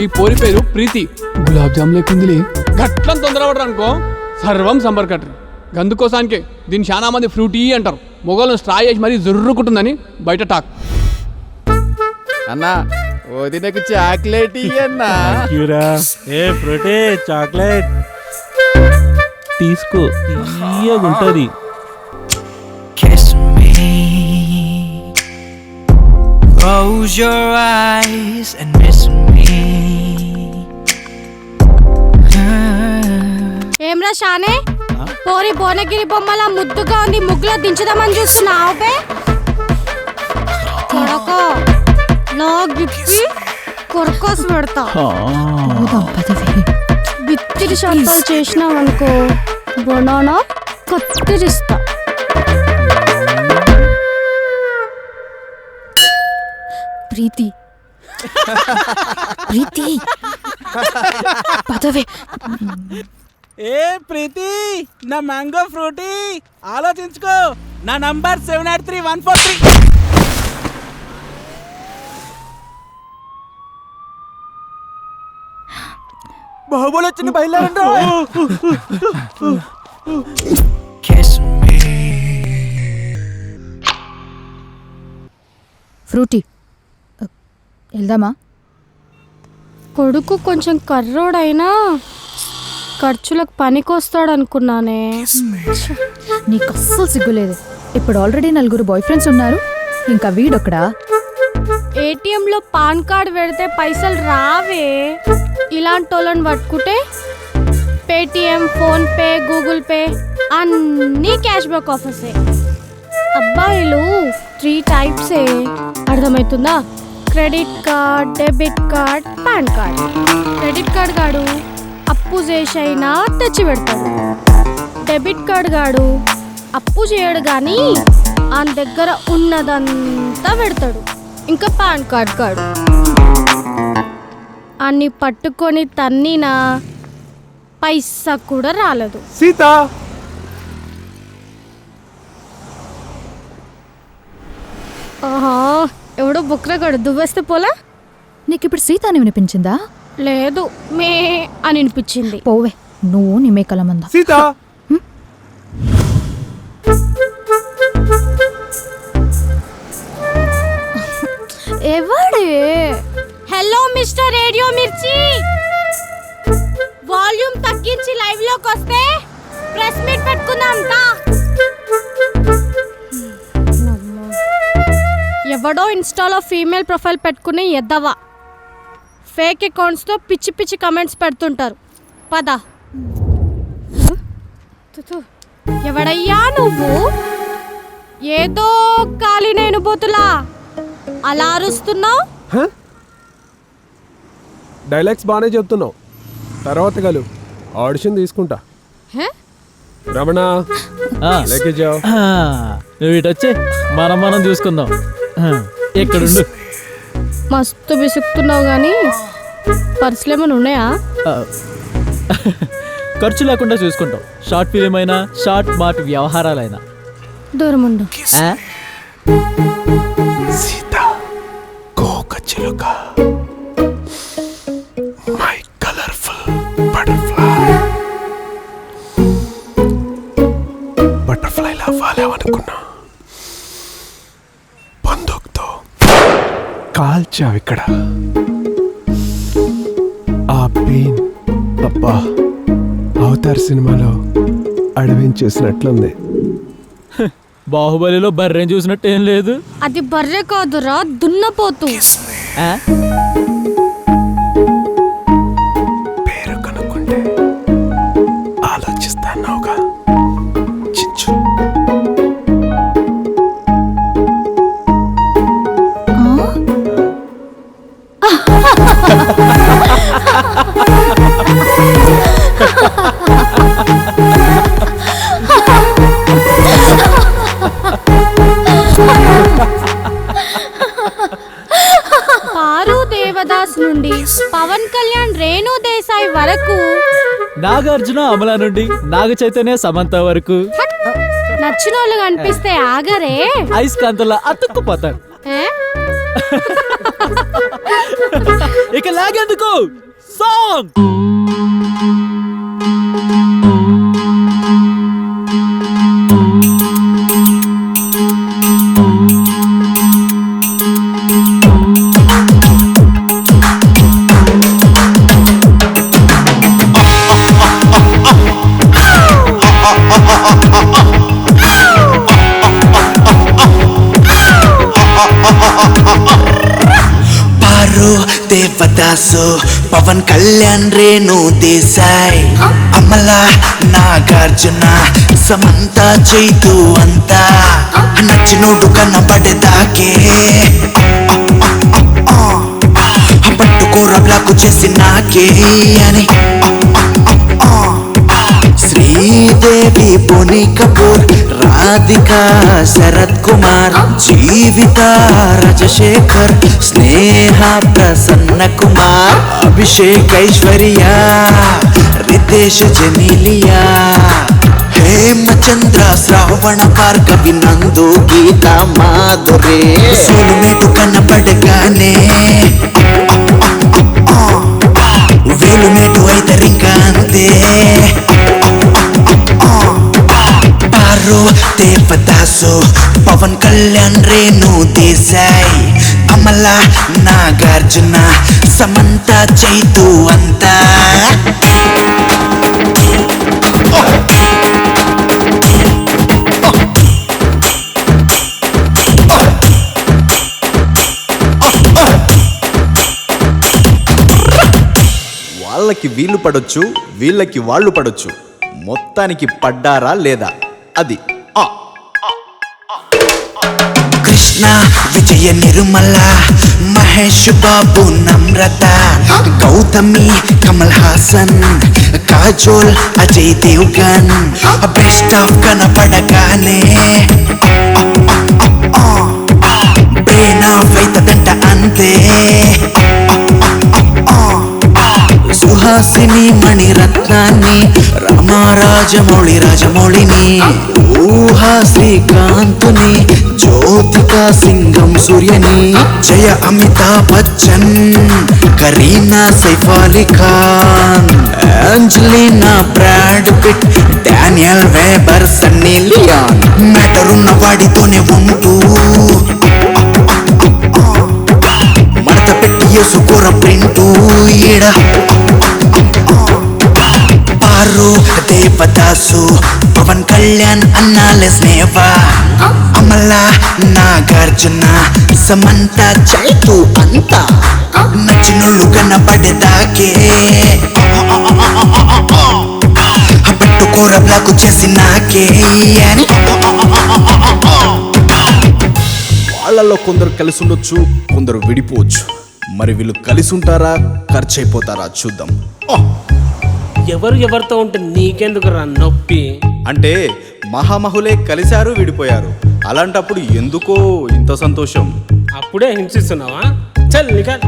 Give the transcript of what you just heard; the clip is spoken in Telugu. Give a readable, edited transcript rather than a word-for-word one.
ఈ పోరి పేరు ప్రీతి. గులాబ్ జామ్ లేకుందిలే. గట్లం తొందరపడరు అనుకో సర్వం సంబర్కట్రు. గందుకోసానికే దీన్ని చాలా మంది ఫ్రూటీ అంటారు. మొగలను స్ట్రా చేసి మరీ జుర్రుకుంటుందని బయట టాక్. అన్నా వదినకు చాక్లెట్ అన్నా. ఏ ఫ్రూటీ చాక్లెట్ తీసుకో, తీయగుంటది. Close your eyes and miss me. ఏమ్రా షానే, పోరి భువనగిరి బొమ్మల ముద్దుగా ఉంది, ముగ్గులో దించుదామని చూస్తున్నావు బే. కొడకో లాగిప్పి కొరకోసి పెడతా. బిత్తిరి శాంతాలు చేసినావనుకో బొనానా కత్తిరిస్తా. ప్రీతి ప్రీతి పదవే. ఏ ప్రీతి, నా మ్యాంగో ఫ్రూటీ ఆలోచించుకో. నా నంబర్ 783143. బాహుబలి వచ్చింది, బయలుదేరండి. ఫ్రూటీ వెళ్దామా? కొడుకు కొంచెం కర్రోడైనా ఖర్చులకు పనికొస్తాడు అనుకున్నానే. నీకు అస్సలు సిగ్గులేదు. ఇప్పుడు ఆల్రెడీ 4 బాయ్ ఫ్రెండ్స్ ఉన్నారు, ఇంకా వీడొక్కడా? ఏటీఎంలో పాన్ కార్డ్ పెడితే పైసలు రావే. ఇలాంటి వాళ్ళని పట్టుకుంటే పేటిఎం, ఫోన్పే, గూగుల్ పే అన్నీ క్యాష్ బ్యాక్ ఆఫర్సే. అబ్బాయిలు 3 టైప్సే, అర్థమవుతుందా? Credit card, debit card, pan card. Credit card గాడు అప్పు చేసైనా తెచ్చి పెడతాడు. డెబిట్ కార్డ్ గాడు అప్పు చేయడు కానీ ఆయన దగ్గర ఉన్నదంతా పెడతాడు. ఇంకా పాన్ కార్డ్ గాడు అన్ని పట్టుకొని తన్నినా పైసా కూడా రాలేదు. సీత ఆహా, ఎవడో బుక్రగాడు దువ్వేస్తే పోలా. నీకు ఇప్పుడు సీత అని వినిపించిందా? లేదు, మే అని అనిపించింది. పోవే నువ్వు నీ మేకల మంద. సీత ఎవడే? హలో మిస్టర్ రేడియో మిర్చి, వాల్యూమ్ తగ్గించి లైవ్ లోకి వస్తే ప్రెస్ మీట్ పెట్టుకుందాం. ఎవడో ఇన్స్టాలో ఫీమేల్ ప్రొఫైల్ పెట్టుకుని ఎద్దవా ఫేక్ అకౌంట్స్తో పిచ్చి పిచ్చి కమెంట్స్ పెడుతుంటారు. పద. ఎవడయ్యా నువ్వు? ఏదో ఖాళీ నేను బోతులా అలా అరుస్తున్నావు. డైలాగ్స్ బాగానే చెప్తున్నావు, తర్వాత కలు ఆడిషన్ తీసుకుంటా. రమణ నువ్వు ఇటు వచ్చి మనం చూసుకుందాం. ఎక్కడుండు? మస్తు విసుకుతున్నావు కానీ పర్సులు ఏమైనా ఉన్నాయా? ఖర్చు లేకుండా చూసుకుంటాం. షార్ట్ ఫిలిం అయినా, షార్ట్ మార్ట్ వ్యవహారాలైనా. దూరం ఉండు. సీత కోకచిలుక మై కలర్ఫుల్ బటర్ఫ్లై అవ్వాలి అనుకున్నా, బందూక్తో కాల్చావు ఇక్కడ. ఆ పెయిన్ అబ్బా అవతార్ సినిమాలో అడవిని చూసినట్లుంది. బాహుబలిలో బర్రెని చూసినట్టు ఏం లేదు. అది బర్రె కాదురా, దున్నపోతు. పేరు కనుక్కుంటే ఆలోచిస్తాన్నావుగా చించు. పారుదే వరకు నాగార్జున అమల నుండి నాగ చైతన్య సమంత వరకు నచ్చిన వాళ్ళు కనిపిస్తే ఆగరే. ఐస్ కాంతలా అతుక్కుపోతారు. ఏ? ఇక లాగేందుకు సాంగ్. పారు దేవదాసు పవన్ కళ్యాణ్ రేణు దేశాయ్ అమల నాగార్జున సమంత చైతు అంతా నచ్చినోడు కనబడేదాకే పట్టుకోర బ్లాకు చేసి నాకే అని శ్రీదేవి బోని కపూర్ రాధిక శరత్ కుమార్ జీవిత రాజశేఖర్ స్నేహ ప్రసన్న కుమార్ అభిషేక్ ఐశ్వర్య రితేష్ జెనీలియా హేమచంద్ర శ్రావణ భార్గవి నందు గీత మాధురే సోలుమేటు కనబడగానే వేలుమేటు అయితరింకా అంతే పారు దేవదాసు పవన్ కళ్యాణ్ రేణు దేశాయ్ అమల నాగార్జున సమంత చైతు అంతా వాళ్ళకి వీళ్ళు పడొచ్చు, వీళ్ళకి వాళ్ళు పడొచ్చు, మొత్తానికి పడ్డారా లేదా అది. కృష్ణ విజయ నిర్మల మహేష్ బాబు నమ్రత గౌతమి కమల్ హాసన్ కాజోల్ అజయ్ దేవ్గన్ బెస్ట్ ఆఫ్ కనపడగానే బ్రెయిన్ ఆఫ్ అయితదంట అంతే సుహాసిని మణిరత్నాన్ని రామరాజమౌళి రాజమౌళిని ఊహా శ్రీకాంతుని జ్యోతికా సింగం సూర్యని జయ Amitabh Bachchan Kareena Saif Ali Khan అంజలినా Brad Pitt Daniel weber Sunny Lyon matter ఉన్న వాడితోనే ఉంటూ మడత పెట్టి వేసుకోర ప్రింటు ఈడ పారు దేవదాసు పవన్ కళ్యాణ్ అన్నాల స్నేహ అమల నాగార్జున సమంత చైతు అంతా నచ్చినోళ్ళు కనబడేదాకే పెట్టుకోర బ్లాకు చేసి నాకే అని వాళ్ళలో కొందరు కలిసి ఉండొచ్చు, కొందరు విడిపోవచ్చు. మరి వీళ్ళు కలిసి ఉంటారా, ఖర్చు అయిపోతారా చూద్దాం. ఎవరు ఎవరితో ఉంటే నీకెందుకు రా నొప్పి? అంటే మహామహులే కలిశారు, విడిపోయారు. అలాంటప్పుడు ఎందుకో ఇంత సంతోషం? అప్పుడే హింసిస్తున్నావా? చల్ నికల్.